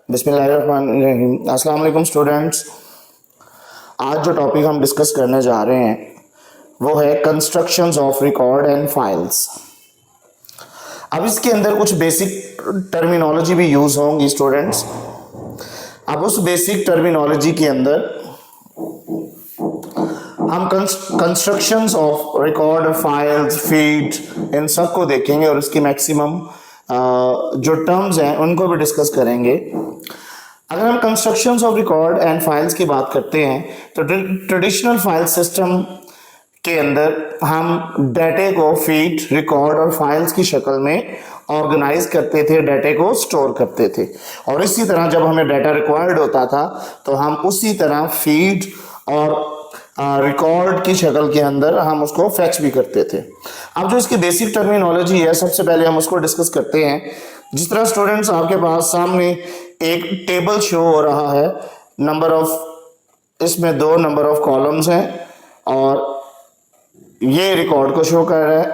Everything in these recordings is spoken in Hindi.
बिस्मिल्लाहिर्रहमानिर्रहीम। अस्सलाम वालेकुम स्टूडेंट्स। आज जो टॉपिक हम डिस्कस करने जा रहे हैं वो है constructions of record and files. अब इसके अंदर कुछ बेसिक टर्मिनोलॉजी भी यूज होंगी स्टूडेंट्स। अब उस बेसिक टर्मिनोलॉजी के अंदर हम constructions of record, files, feed in सब को देखेंगे और इसकी मैक्सिमम जो टर्म्स हैं उनको भी डिस्कस करेंगे। अगर हम constructions of record and files की बात करते हैं तो ट्रेडिशनल फाइल सिस्टम के अंदर हम डाटे को फीड, रिकॉर्ड और फाइल्स की शक्ल में ऑर्गेनाइज करते थे, डाटे को स्टोर करते थे। और इसी तरह जब हमें डाटा रिक्वायर्ड होता था तो हम उसी तरह फीड और रिकॉर्ड की शक्ल के अंदर हम उसको फैच भी करते थे। अब जो इसकी बेसिक टर्मिनोलॉजी है सबसे पहले हम उसको डिस्कस करते हैं। जिस तरह स्टूडेंट्स आपके पास सामने एक टेबल शो हो रहा है, इसमें 2 नंबर ऑफ कॉलम्स हैं और ये रिकॉर्ड को शो कर रहा है।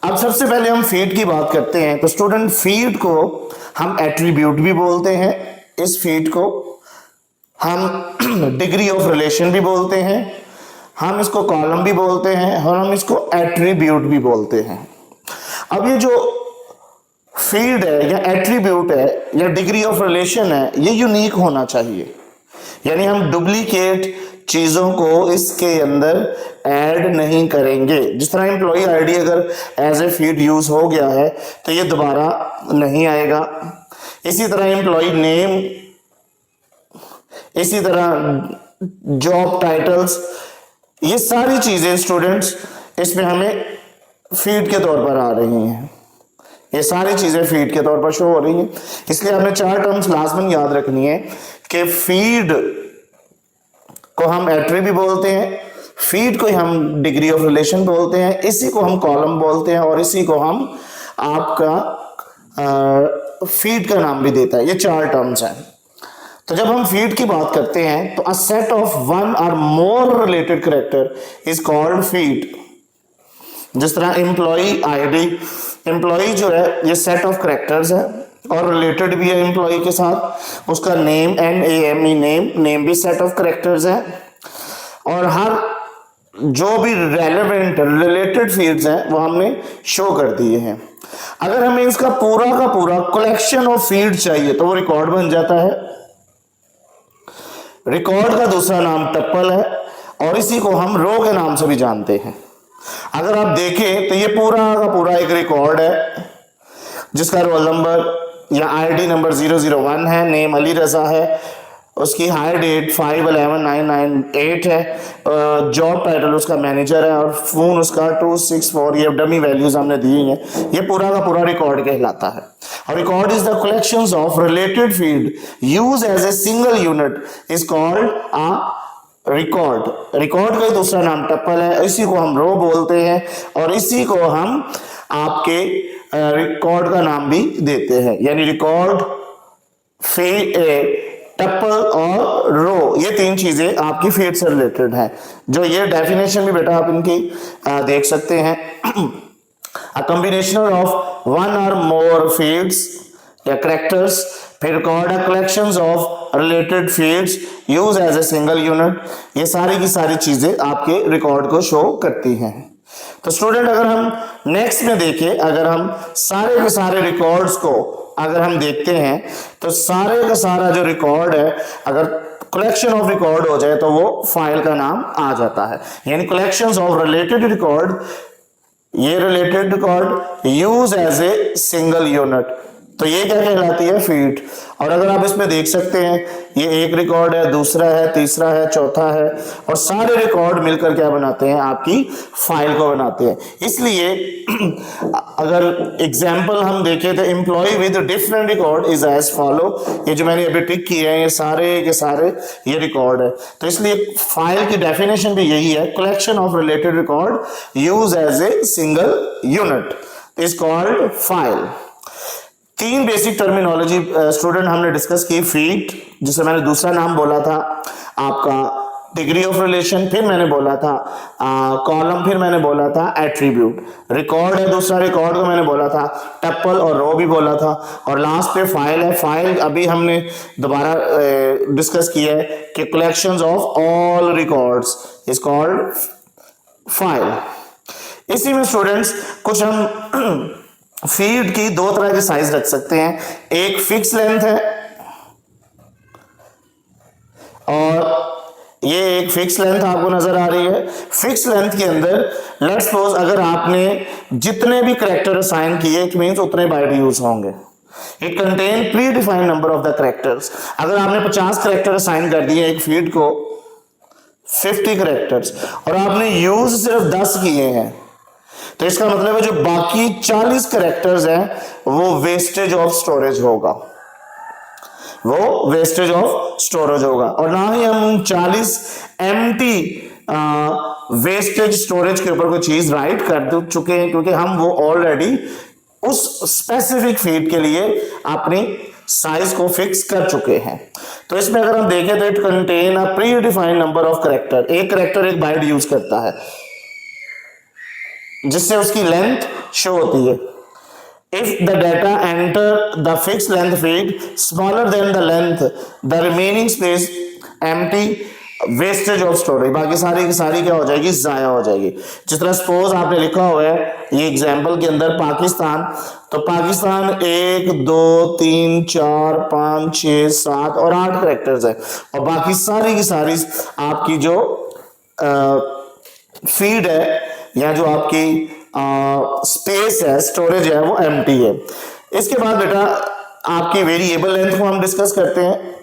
अब सबसे पहले हम फीड की बात करते हैं तो स्टूडेंट फीड को हम एट्रीब्यूट भी बोलते हैं, इस फीड को हम डिग्री ऑफ रिलेशन भी बोलते हैं, हम इसको कॉलम भी बोलते हैं और हम इसको एट्रीब्यूट भी बोलते हैं। अब ये जो फील्ड है या एट्रीब्यूट है या डिग्री ऑफ रिलेशन है ये यूनिक होना चाहिए, यानी हम डुप्लीकेट चीजों को इसके अंदर ऐड नहीं करेंगे। जिस तरह एम्प्लॉय आईडी अगर एज ए फीड यूज हो गया है तो ये दोबारा नहीं आएगा। इसी तरह एम्प्लॉय नेम, इसी तरह जॉब टाइटल्स, ये सारी चीजें स्टूडेंट्स इसमें हमें फीड के तौर पर आ रही हैं। ये सारी चीजें फीड के तौर पर शो हो रही हैं। इसलिए हमें 4 टर्म्स लाजमन याद रखनी है कि फीड को हम एट्री बोलते हैं, फीड को हम डिग्री ऑफ रिलेशन बोलते हैं, इसी को हम कॉलम बोलते हैं और इसी को हम आपका फीड का नाम भी देता है। ये 4 टर्म्स हैं। तो जब हम फीड की बात करते हैं तो a set of 1 or more related character is called feed. जिस तरह एम्प्लॉय आईडी, एम्प्लॉय जो है ये सेट ऑफ कैरेक्टर्स है और रिलेटेड भी है एम्प्लॉय के साथ। उसका नेम NAME, नेम भी सेट ऑफ कैरेक्टर्स है और हर जो भी रेलेवेंट रिलेटेड फील्ड्स हैं वो हमने शो कर दिए हैं। अगर हमें इसका पूरा का पूरा कलेक्शन ऑफ फील्ड चाहिए तो वो रिकॉर्ड बन जाता है। रिकॉर्ड का दूसरा नाम टप्पल है और इसी को हम रो के नाम से भी जानते हैं। अगर आप देखें तो ये पूरा का पूरा एक रिकॉर्ड है जिसका रोल नंबर या आईडी नंबर 001 है, नेम अली रजा है, उसकी हायर डेट 5/11/998 है, जॉब टाइटल उसका मैनेजर है और फोन उसका 264। ये डमी वैल्यूज हमने दी हैं। ये पूरा का पूरा रिकॉर्ड कहलाता है। और record is the collections of related field use as a single unit is called a record. Record का दूसरा नाम टप्पल है, इसी को हम रो बोलते हैं और इसी को हम आपके रिकॉर्ड का नाम भी देते हैं। यानी रिकॉर्ड, टप्पल और रो, ये 3 चीजें आपकी फीड से रिलेटेड हैं। जो ये डेफिनेशन भी बेटा आप इनकी देख सकते हैं। A combination of 1 or more fields या कैरेक्टर्स, फिर record a collections of related fields use as a single unit. ये सारी की सारी चीजें आपके रिकॉर्ड को शो करती हैं। तो स्टूडेंट अगर हम नेक्स्ट में देखें, अगर हम सारे के सारे रिकॉर्ड्स को अगर हम देखते हैं तो सारे का सारा जो रिकॉर्ड है अगर कलेक्शन ऑफ रिकॉर्ड हो जाए तो वो फाइल का नाम आ जाता है। यानी कलेक्शंस ऑफ रिलेटेड रिकॉर्ड, ये related record use as a single unit, तो ये क्या कहलाती है? फीड। और अगर आप इसमें देख सकते हैं ये एक रिकॉर्ड है, दूसरा है, तीसरा है, चौथा है और सारे रिकॉर्ड मिलकर क्या बनाते हैं? आपकी फाइल को बनाते हैं। इसलिए अगर एग्जाम्पल हम देखें तो employ with different record is as follow. ये जो मैंने अभी टिक किए हैं ये सारे के सारे ये रिकॉर्ड है। तो इसलिए फाइल की डेफिनेशन भी यही है, collection of related record use as a single unit is called file. 3 basic terminology student हमने डिस्कस की। फीड, जिसे मैंने दूसरा नाम बोला था आपका डिग्री ऑफ रिलेशन, फिर मैंने बोला था कॉलम, फिर मैंने बोला था एट्रीब्यूट, रिकॉर्ड है दूसरा, रिकॉर्ड को मैंने बोला था टपल और रो भी बोला था, और लास्ट पे फाइल है। फाइल अभी हमने दोबारा डिस्कस किया है कि collections of all records is called file. इसी में स्टूडेंट्स कुछ हम फील्ड की दो तरह की साइज रख सकते हैं, एक फिक्स लेंथ है और ये एक फिक्स लेंथ आपको नजर आ रही है। फिक्स लेंथ के अंदर लेट्स सपोज अगर आपने जितने भी करैक्टर असाइन किए इट मींस उतने बाइट यूज होंगे। It contain pre defined number of the characters. अगर आपने 50 करैक्टर असाइन कर दिए एक फील्ड को 50 करैक्टर्स और आपने यूज सिर्फ 10 किए हैं, तो इसका मतलब है जो बाकी 40 करैक्टर्स हैं वो वेस्टेज ऑफ स्टोरेज होगा, वो वेस्टेज ऑफ स्टोरेज होगा। और ना ही हम 40 एम्प्टी वेस्टेज स्टोरेज के ऊपर कोई चीज राइट कर चुके हैं, क्योंकि हम वो ऑलरेडी उस स्पेसिफिक फील्ड के लिए अपनी साइज को फिक्स कर चुके हैं। तो इसमें अगर हम देखें तो it contain a pre defined number of character. एक करैक्टर एक बाइट यूज करता है जिससे उसकी लेंथ शो होती है। If the data enter the fixed length field smaller than the length, the remaining space empty, wastage of storage, बाकी सारी की सारी क्या हो जाएगी, जाया हो जाएगी। जिस तरह सपोज आपने लिखा हुआ है ये एग्जाम्पल के अंदर पाकिस्तान, तो पाकिस्तान 1 2 3 4 5 6 7 और 8 करैक्टर्स है, और बाकी सारी की सारी आपकी जो फीड है या जो आपकी स्पेस है, स्टोरेज है, वो एम्प्टी है। इसके बाद बेटा आपकी वेरिएबल लेंथ को हम डिस्कस करते हैं।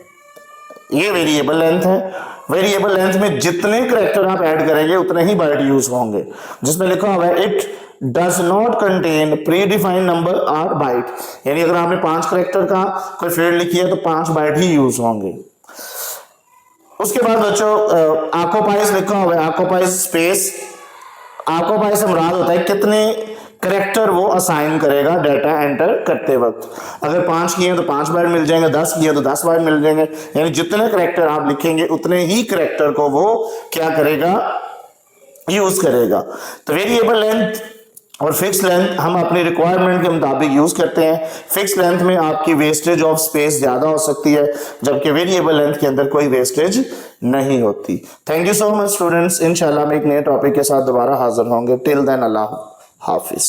ये वेरिएबल लेंथ है। वेरिएबल लेंथ में जितने करैक्टर आप ऐड करेंगे उतने ही बाइट यूज होंगे, जिसमें लिखा हुआ है it does not contain pre defined number और बाइट, यानी अगर आपने 5 करैक्टर का कोई फील्ड लिखी है तो 5 बाइट ही यूज होंगे। उसके बाद बच्चों ऑक्युपाइज लिखा हुआ है, ऑक्युपाइज स्पेस। ऑक्युपाई से मुराद होता है कितने करैक्टर वो असाइन करेगा डाटा एंटर करते वक्त। अगर 5 किए तो 5 बाइट मिल जाएंगे, 10 किए तो 10 बाइट मिल जाएंगे, यानी जितने करैक्टर आप लिखेंगे उतने ही करैक्टर को वो क्या करेगा, यूज करेगा। तो वेरिएबल लेंथ और फिक्स लेंथ हम अपनी रिक्वायरमेंट के मुताबिक यूज करते हैं। फिक्स लेंथ में आपकी वेस्टेज ऑफ स्पेस ज्यादा हो सकती है, जबकि वेरिएबल लेंथ के अंदर कोई वेस्टेज नहीं होती। Thank you so much students. इंशाल्लाह हम एक नए टॉपिक के साथ दोबारा हाजिर होंगे। टिल देन अल्लाह हाफिज।